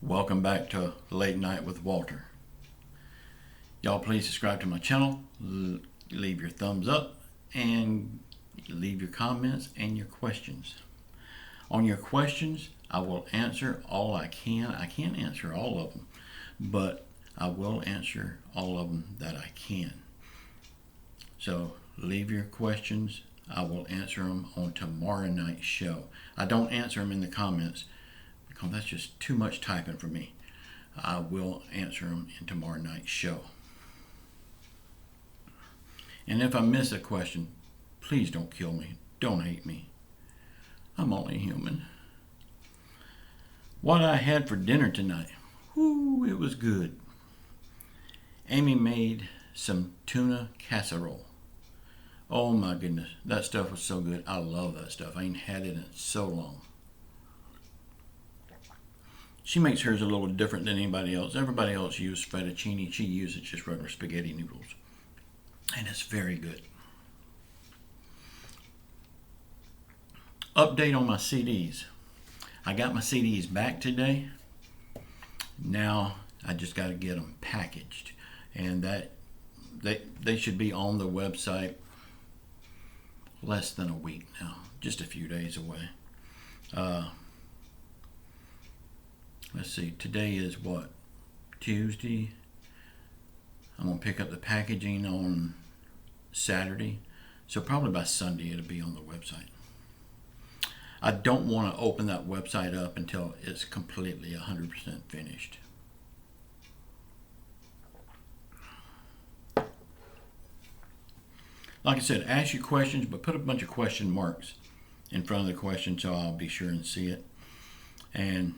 Welcome back to Late Night with Walter. Y'all please subscribe to my channel, leave your thumbs up, and leave your comments and your questions. On your questions, I will answer all I can. I can't answer all of them, but I will answer all of them that I can. So leave your questions. I will answer them on tomorrow night's show. I don't answer them in the comments because that's just too much typing for me. I will answer them in tomorrow night's show. And if I miss a question, please don't kill me. Don't hate me. I'm only human. What I had for dinner tonight. Whoo, it was good. Amy made some tuna casserole. Oh my goodness, that stuff was so good. I love that stuff. I ain't had it in so long. She makes hers a little different than anybody else. Everybody else uses fettuccine. She uses just regular spaghetti noodles. And it's very good. Update on my CDs. I got my CDs back today. Now I just got to get them packaged. And that they should be on the website less than a week now. Just a few days away. Let's see, today is what? Tuesday. I'm going to pick up the packaging on Saturday. So probably by Sunday it'll be on the website. I don't want to open that website up until it's completely 100% finished. Like I said, ask your questions, but put a bunch of question marks in front of the question so I'll be sure and see it. And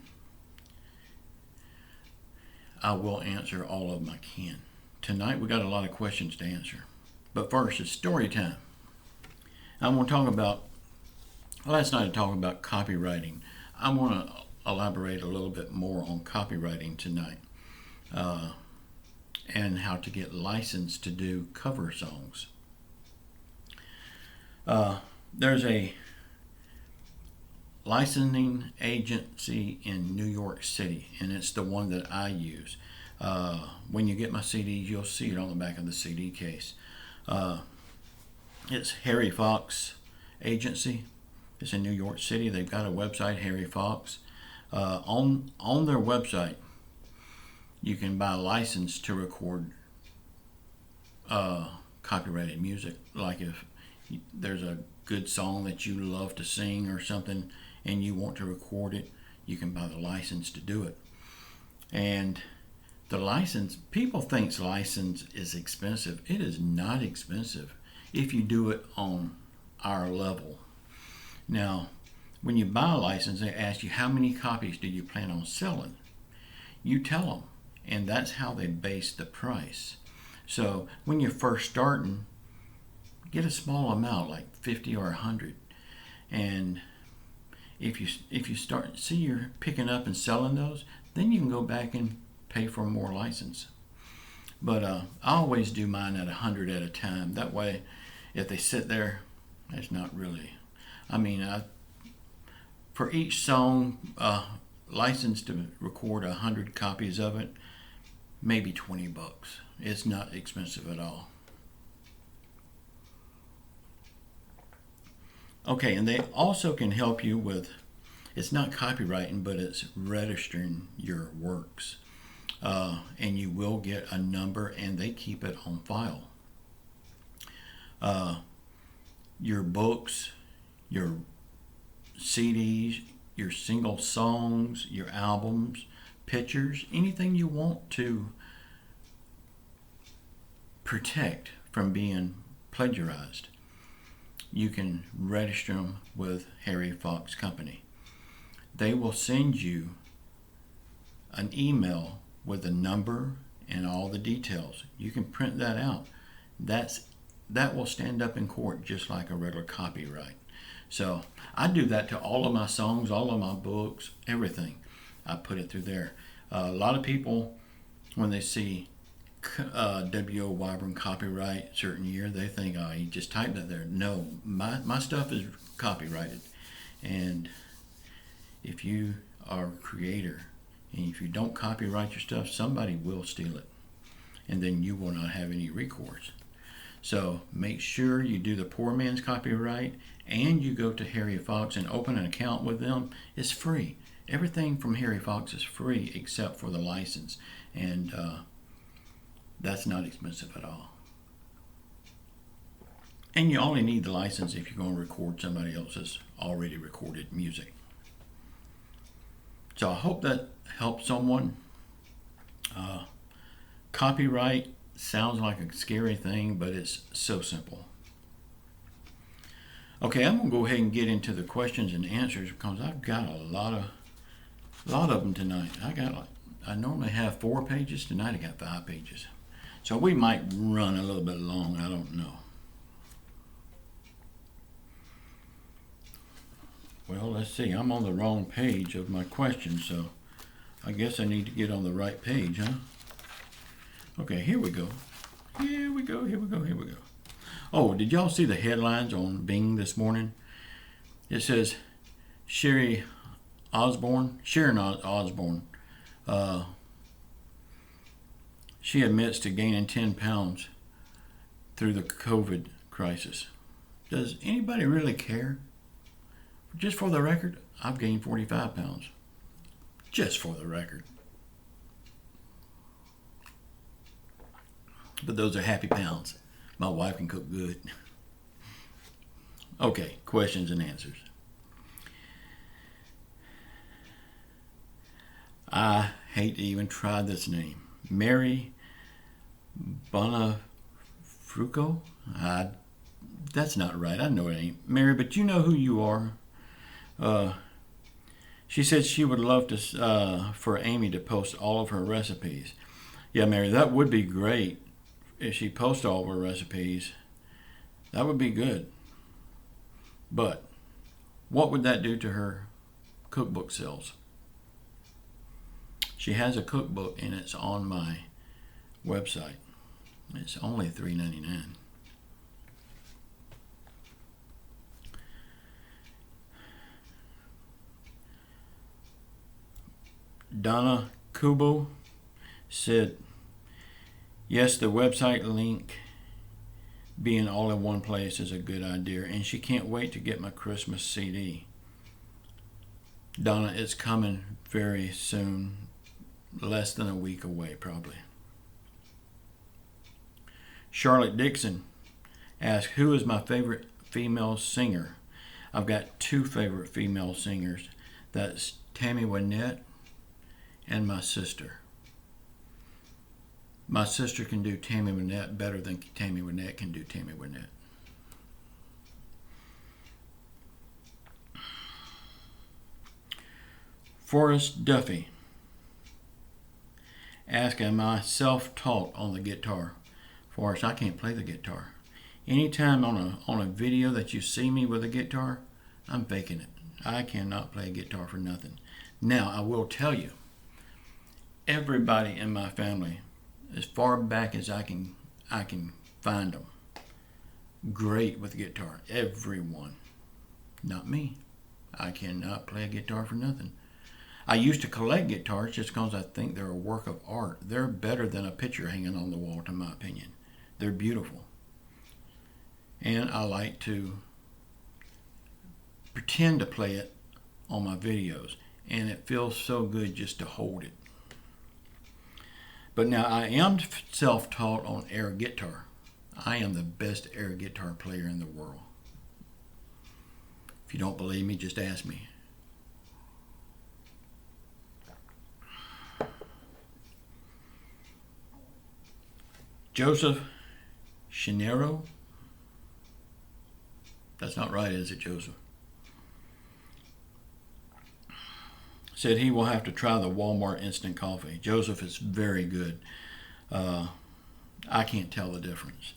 I will answer all of them I can. Tonight we got a lot of questions to answer. But first, it's story time. I'm going to talk about, last night I talked about copywriting. I want to elaborate a little bit more on copywriting tonight. And how to get licensed to do cover songs. There's a licensing agency in New York City, and it's the one that I use. When you get my CDs, you'll see it on the back of the CD case. It's Harry Fox Agency. It's in New York City. They've got a website, Harry Fox. On their website, you can buy a license to record copyrighted music. Like if there's a good song that you love to sing or something and you want to record it, you can buy the license to do it. And the license, people think license is expensive. It is not expensive if you do it on our level. Now, when you buy a license, they ask you how many copies do you plan on selling. You tell them, and that's how they base the price. So when you're first starting, get a small amount, like 50 or 100. And if you start, see you're picking up and selling those, then you can go back and pay for more license. But I always do mine at 100 at a time. That way, if they sit there, it's not really. I mean, for each song, license to record 100 copies of it, maybe $20. It's not expensive at all. Okay, and they also can help you with, it's not copywriting, but it's registering your works. And you will get a number, and they keep it on file. Your books, your CDs, your single songs, your albums, pictures, anything you want to protect from being plagiarized, you can register them with Harry Fox Company. They will send you an email with a number and all the details. You can print that out. That will stand up in court just like a regular copyright. So I do that to all of my songs, all of my books, everything. I put it through there. A lot of people, when they see W.O. Weyburn copyright certain year, they think, oh, he just typed that there. No, my stuff is copyrighted. And if you are a creator And if you don't copyright your stuff, somebody will steal it. And then you will not have any recourse. So make sure you do the poor man's copyright and you go to Harry Fox and open an account with them. It's free. Everything from Harry Fox is free except for the license. And that's not expensive at all. And you only need the license if you're going to record somebody else's already recorded music. So I hope that helps someone. Copyright sounds like a scary thing, but it's so simple. Okay, I'm going to go ahead and get into the questions and answers because I've got a lot of them tonight. I normally have 4 pages. Tonight I got 5 pages. So we might run a little bit long. I don't know. Well, let's see. I'm on the wrong page of my questions, so I guess I need to get on the right page, huh? Okay, here we go. Here we go. Oh, did y'all see the headlines on Bing this morning? It says Sharon Osbourne, she admits to gaining 10 pounds through the COVID crisis. Does anybody really care? Just for the record, I've gained 45 pounds. Just for the record. But those are happy pounds. My wife can cook good. Okay, questions and answers. I hate to even try this name. Mary Bonafruco? That's not right. I know it ain't. Mary, but you know who you are. She said she would love to for Amy to post all of her recipes. Yeah, Mary, that would be great if she posts all of her recipes. That would be good. But what would that do to her cookbook sales? She has a cookbook and it's on my website. It's only $3.99. Donna Kubo said, yes, the website link being all in one place is a good idea, and she can't wait to get my Christmas CD. Donna, it's coming very soon, less than a week away probably. Charlotte Dixon asked, who is my favorite female singer? I've got 2 favorite female singers. That's Tammy Wynette and my sister. My sister can do Tammy Wynette better than Tammy Wynette can do Tammy Wynette. Forrest Duffy asked, am I self-taught on the guitar? Forrest, I can't play the guitar. Anytime on a video that you see me with a guitar, I'm faking it. I cannot play a guitar for nothing. Now, I will tell you, everybody in my family, as far back as I can find them, great with guitar. Everyone. Not me. I cannot play a guitar for nothing. I used to collect guitars just because I think they're a work of art. They're better than a picture hanging on the wall, in my opinion. They're beautiful. And I like to pretend to play it on my videos. And it feels so good just to hold it. But now I am self-taught on air guitar. I am the best air guitar player in the world. If you don't believe me, just ask me. Joseph Chinero. That's not right, is it, Joseph? Said he will have to try the Walmart instant coffee. Joseph, is very good. I can't tell the difference.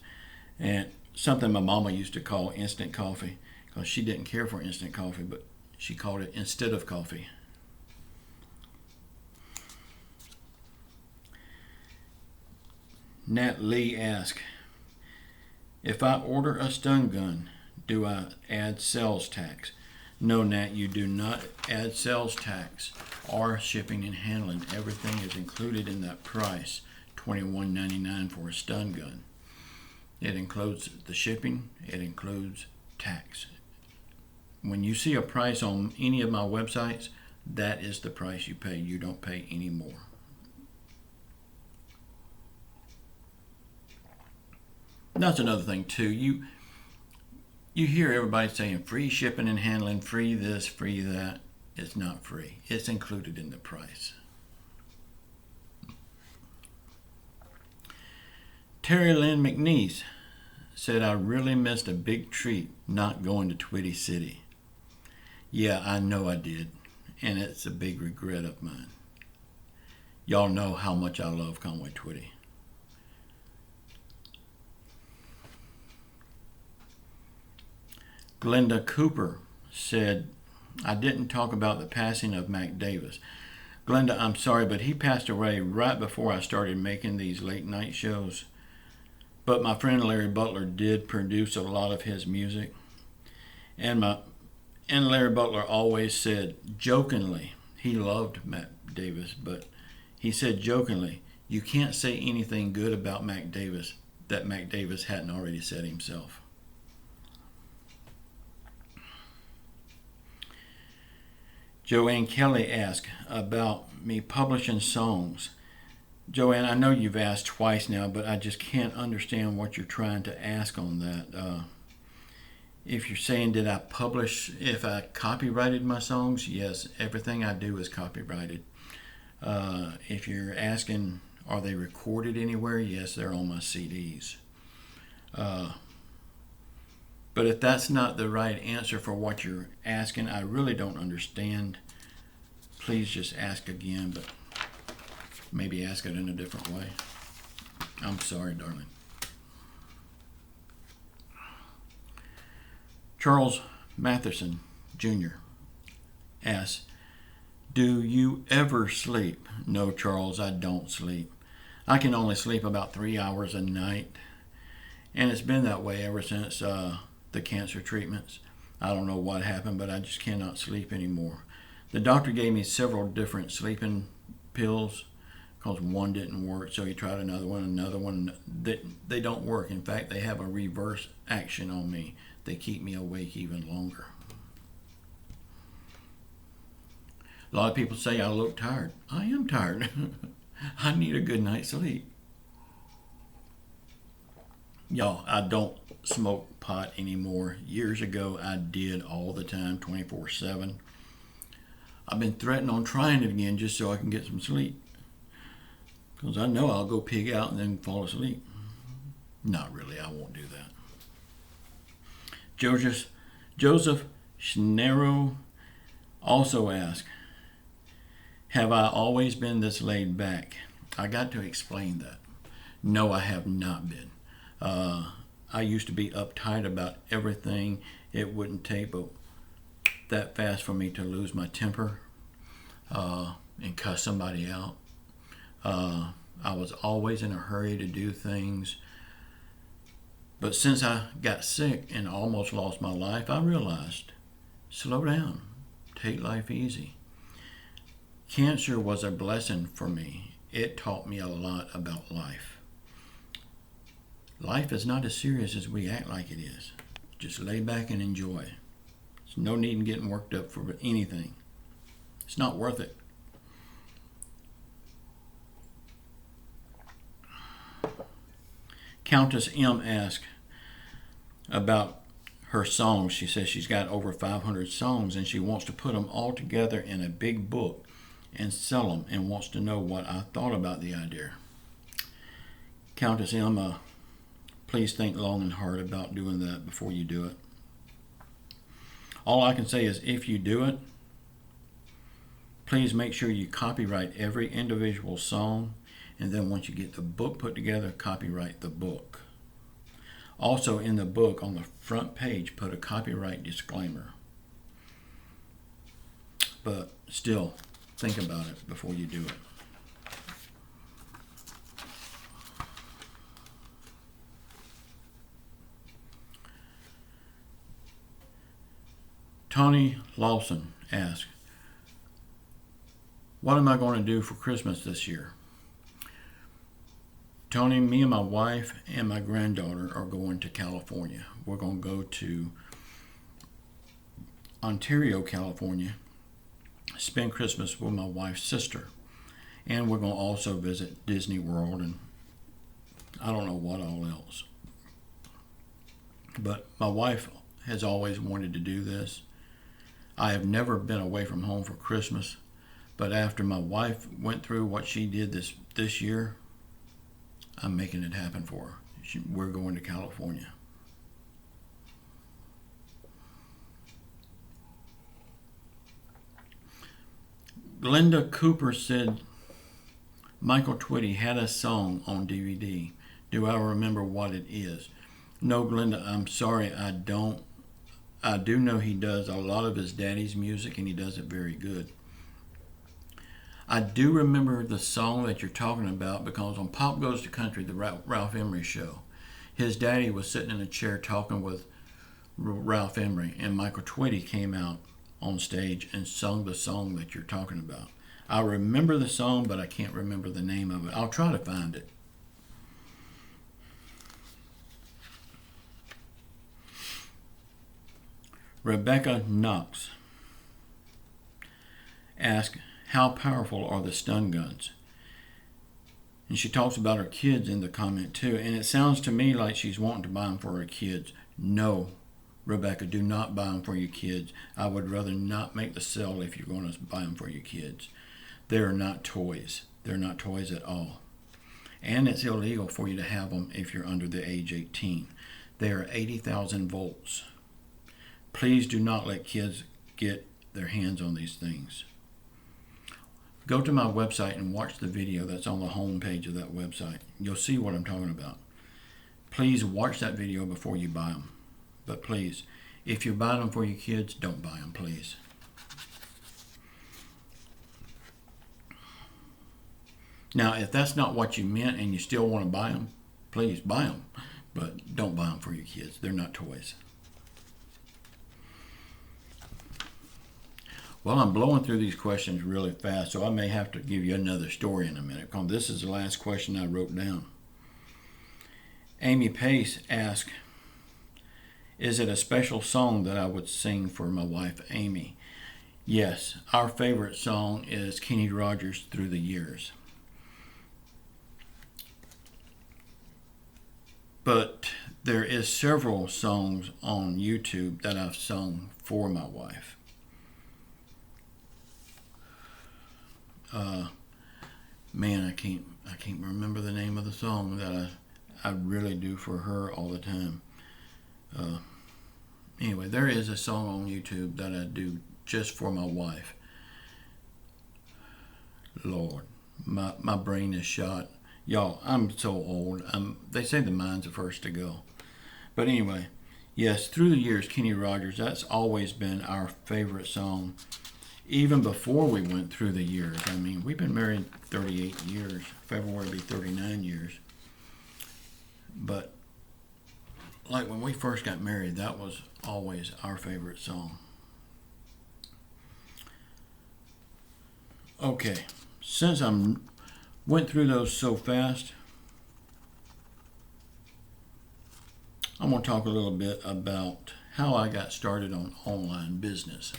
And something my mama used to call instant coffee, because she didn't care for instant coffee, but she called it instead of coffee. Nat Lee asked, if I order a stun gun, do I add sales tax? No, Nat, you do not add sales tax or shipping and handling. Everything is included in that price, $21.99 for a stun gun. It includes the shipping, it includes tax. When you see a price on any of my websites, that is the price you pay. You don't pay any more. That's another thing too. You hear everybody saying free shipping and handling, free this, free that. It's not free. It's included in the price. Terry Lynn McNeese said, I really missed a big treat not going to Twitty City. Yeah, I know I did, and it's a big regret of mine. Y'all know how much I love Conway Twitty. Glenda Cooper said, I didn't talk about the passing of Mac Davis. Glenda, I'm sorry, but he passed away right before I started making these late night shows. But my friend Larry Butler did produce a lot of his music. And Larry Butler always said, jokingly, he loved Mac Davis, but he said jokingly, you can't say anything good about Mac Davis that Mac Davis hadn't already said himself. Joanne Kelly asked about me publishing songs. Joanne, I know you've asked twice now, but I just can't understand what you're trying to ask on that. If you're saying, did I publish, if I copyrighted my songs? Yes, everything I do is copyrighted. If you're asking, are they recorded anywhere? Yes, they're on my CDs. But if that's not the right answer for what you're asking, I really don't understand. Please just ask again, but maybe ask it in a different way. I'm sorry, darling. Charles Matheson, Jr. asks, do you ever sleep? No, Charles, I don't sleep. I can only sleep about 3 hours a night, and it's been that way ever since the cancer treatments. I don't know what happened, but I just cannot sleep anymore. The doctor gave me several different sleeping pills because one didn't work, so he tried another one. They don't work. In fact, they have a reverse action on me. They keep me awake even longer. A lot of people say I look tired. I am tired. I need a good night's sleep. Y'all, I don't smoke pot anymore. Years ago, I did all the time, 24/7. I've been threatening on trying it again just so I can get some sleep. Because I know I'll go pig out and then fall asleep. Not really, I won't do that. Joseph Schnero also asked, have I always been this laid back? I got to explain that. No, I have not been. I used to be uptight about everything. It wouldn't take but that fast for me to lose my temper and cuss somebody out. I was always in a hurry to do things. But since I got sick and almost lost my life, I realized, slow down, take life easy. Cancer was a blessing for me. It taught me a lot about life. Life is not as serious as we act like it is. Just lay back and enjoy. There's no need in getting worked up for anything. It's not worth it. Countess M asked about her songs. She says she's got over 500 songs and she wants to put them all together in a big book and sell them, and wants to know what I thought about the idea. Countess M, please think long and hard about doing that before you do it. All I can say is if you do it, please make sure you copyright every individual song, and then once you get the book put together, copyright the book. Also in the book, on the front page, put a copyright disclaimer. But still, think about it before you do it. Tawny Lawson asked, What am I going to do for Christmas this year? Tony, me and my wife and my granddaughter are going to California. We're going to go to Ontario, California, spend Christmas with my wife's sister. And we're going to also visit Disney World and I don't know what all else. But my wife has always wanted to do this. I have never been away from home for Christmas, but after my wife went through what she did this year, I'm making it happen for her. We're going to California. Glenda Cooper said Michael Twitty had a song on DVD. Do I remember what it is? No, Glenda, I'm sorry, I don't. I do know he does a lot of his daddy's music, and he does it very good. I do remember the song that you're talking about because on Pop Goes to Country, the Ralph Emery show, his daddy was sitting in a chair talking with Ralph Emery, and Michael Twitty came out on stage and sung the song that you're talking about. I remember the song, but I can't remember the name of it. I'll try to find it. Rebecca Knox asked, how powerful are the stun guns? And she talks about her kids in the comment too. And it sounds to me like she's wanting to buy them for her kids. No, Rebecca, do not buy them for your kids. I would rather not make the sale if you're going to buy them for your kids. They're not toys. They're not toys at all. And it's illegal for you to have them if you're under the age 18. They are 80,000 volts. Please do not let kids get their hands on these things. Go to my website and watch the video that's on the home page of that website. You'll see what I'm talking about. Please watch that video before you buy them. But please, if you're buying them for your kids, don't buy them, please. Now, if that's not what you meant and you still want to buy them, please buy them. But don't buy them for your kids. They're not toys. Well, I'm blowing through these questions really fast, so I may have to give you another story in a minute, because this is the last question I wrote down. Amy Pace asked, is it a special song that I would sing for my wife, Amy? Yes, our favorite song is Kenny Rogers' Through the Years. But there is several songs on YouTube that I've sung for my wife. Man, I can't remember the name of the song that I really do for her all the time. Anyway, there is a song on YouTube that I do just for my wife. Lord, my brain is shot. Y'all, I'm so old. They say the mind's the first to go. But anyway, yes, Through the Years, Kenny Rogers, that's always been our favorite song. Even before we went through the years. I mean, we've been married 38 years. February will be 39 years. But like when we first got married, that was always our favorite song. Okay, since I went through those so fast, I'm going to talk a little bit about how I got started on online business.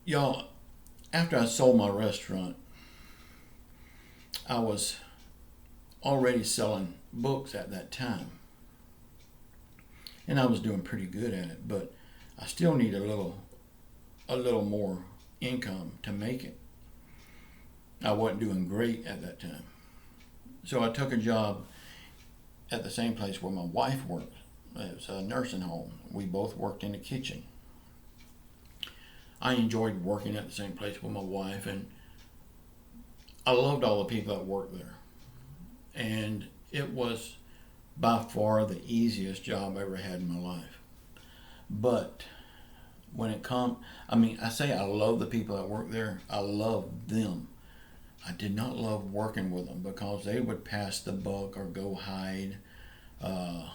Y'all, after I sold my restaurant, I was already selling books at that time. And I was doing pretty good at it, but I still need a little more income to make it. I wasn't doing great at that time. So I took a job at the same place where my wife worked. It was a nursing home. We both worked in the kitchen. I enjoyed working at the same place with my wife, and I loved all the people that worked there. And it was by far the easiest job I ever had in my life. But when it comes, I say I love the people that work there. I love them. I did not love working with them because they would pass the buck or go hide. I'm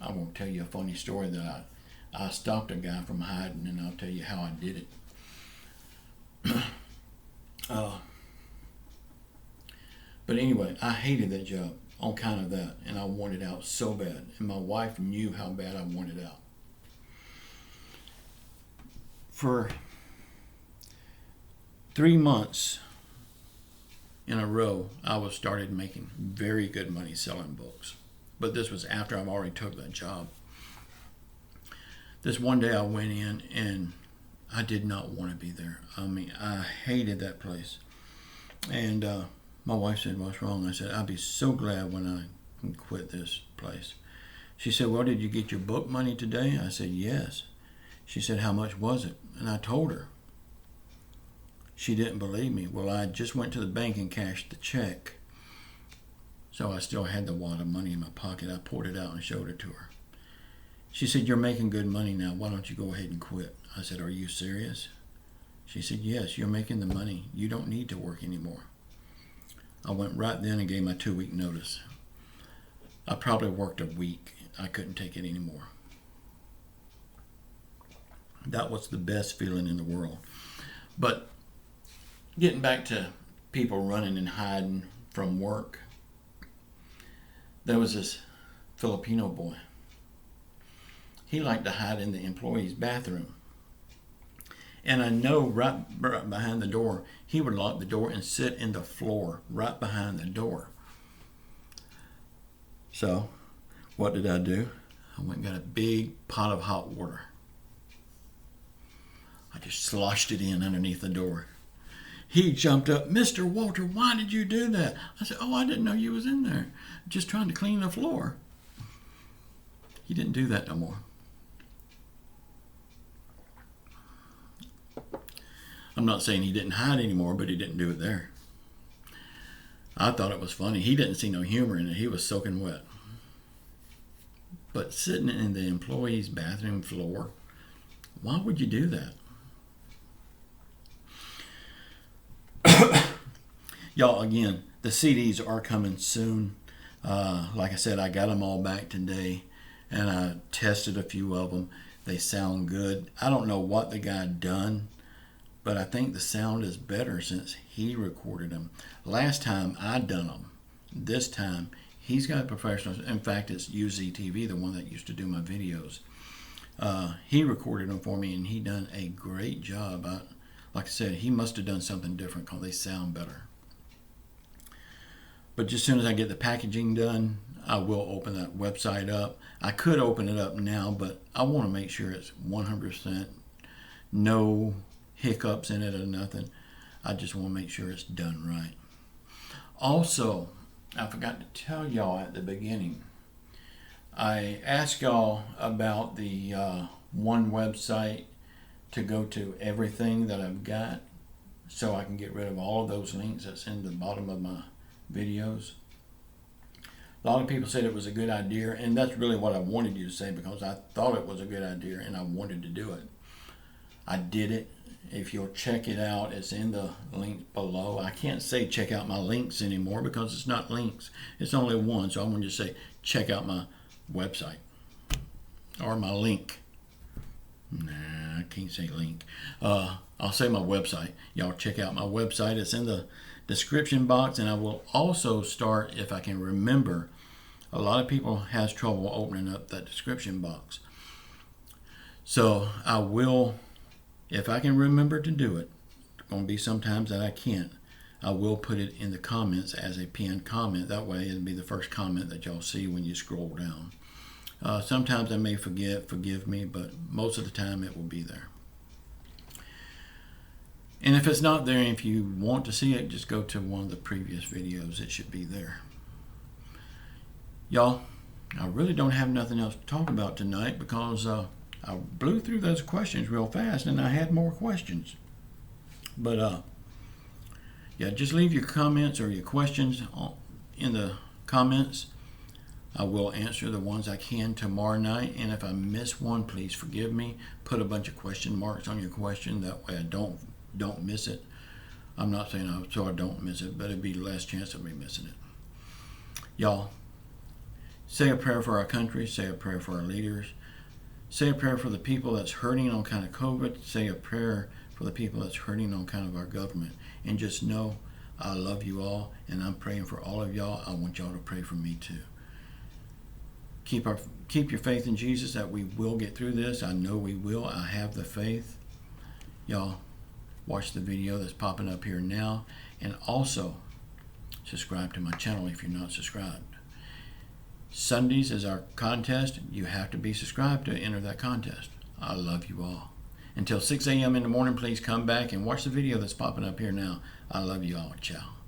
going to tell you a funny story that I stopped a guy from hiding, and I'll tell you how I did it. But anyway, I hated that job on account of that, and I wanted out so bad. And my wife knew how bad I wanted out. For 3 months in a row, I was started making very good money selling books. But this was after I've already took that job. This one day I went in and I did not want to be there. I mean, I hated that place. And my wife said, "What's wrong?" I said, "I'll be so glad when I can quit this place." She said, "Well, did you get your book money today?" I said, "Yes." She said, "How much was it?" And I told her. She didn't believe me. Well, I just went to the bank and cashed the check. So I still had the wad of money in my pocket. I poured it out and showed it to her. She said, "You're making good money now. Why don't you go ahead and quit?" I said, "Are you serious?" She said, "Yes, you're making the money. You don't need to work anymore." I went right then and gave my 2-week notice. I probably worked a week. I couldn't take it anymore. That was the best feeling in the world. But getting back to people running and hiding from work, there was this Filipino boy. He liked to hide in the employee's bathroom. And I know right behind the door, he would lock the door and sit in the floor right behind the door. So, what did I do? I went and got a big pot of hot water. I just sloshed it in underneath the door. He jumped up, "Mr. Walter, why did you do that?" I said, "Oh, I didn't know you was in there. Just trying to clean the floor." He didn't do that no more. I'm not saying he didn't hide anymore, but he didn't do it there. I thought it was funny. He didn't see no humor in it. He was soaking wet. But sitting in the employee's bathroom floor, why would you do that? Y'all, again, the CDs are coming soon. Like I said, I got them all back today, and I tested a few of them. They sound good. I don't know what the guy done, but I think the sound is better since he recorded them. Last time I done them. This time he's got professionals. In fact, it's UZTV, the one that used to do my videos. He recorded them for me, and he done a great job. Like I said, he must have done something different because they sound better. But just as soon as I get the packaging done, I will open that website up. I could open it up now, but I want to make sure it's 100%, no hiccups in it or nothing. I just want to make sure it's done right. Also, I forgot to tell y'all at the beginning, I asked y'all about the one website to go to everything that I've got so I can get rid of all of those links that's in the bottom of my videos. A lot of people said it was a good idea, and that's really what I wanted you to say because I thought it was a good idea and I wanted to do it. I did it. If you'll check it out, it's in the link below. I can't say check out my links anymore because it's not links. It's only one, so I'm going to just say check out my website or my link. Nah, I can't say link. I'll say my website. Y'all check out my website. It's in the description box, and I will also start, if I can remember, a lot of people has trouble opening up that description box. So I will, if I can remember to do it, it's going to be sometimes that I can't, I will put it in the comments as a pinned comment. That way it'll be the first comment that y'all see when you scroll down. Sometimes I may forget, forgive me, but most of the time it will be there. And if it's not there, if you want to see it, just go to one of the previous videos. It should be there. Y'all, I really don't have nothing else to talk about tonight because I blew through those questions real fast and I had more questions. But yeah, just leave your comments or your questions in the comments. I will answer the ones I can tomorrow night, and if I miss one, please forgive me. Put a bunch of question marks on your question. That way I don't miss it. I'm not saying so I don't miss it, but it'd be less chance of me missing it. Y'all, say a prayer for our country. Say a prayer for our leaders. Say a prayer for the people that's hurting on kind of COVID. Say a prayer for the people that's hurting on kind of our government. And just know I love you all, and I'm praying for all of y'all. I want y'all to pray for me too. Keep your faith in Jesus that we will get through this. I know we will. I have the faith. Y'all, watch the video that's popping up here now, and also subscribe to my channel if you're not subscribed. Sundays is our contest. You have to be subscribed to enter that contest. I love you all. Until 6 a.m. in the morning, please come back and watch the video that's popping up here now. I love you all. Ciao.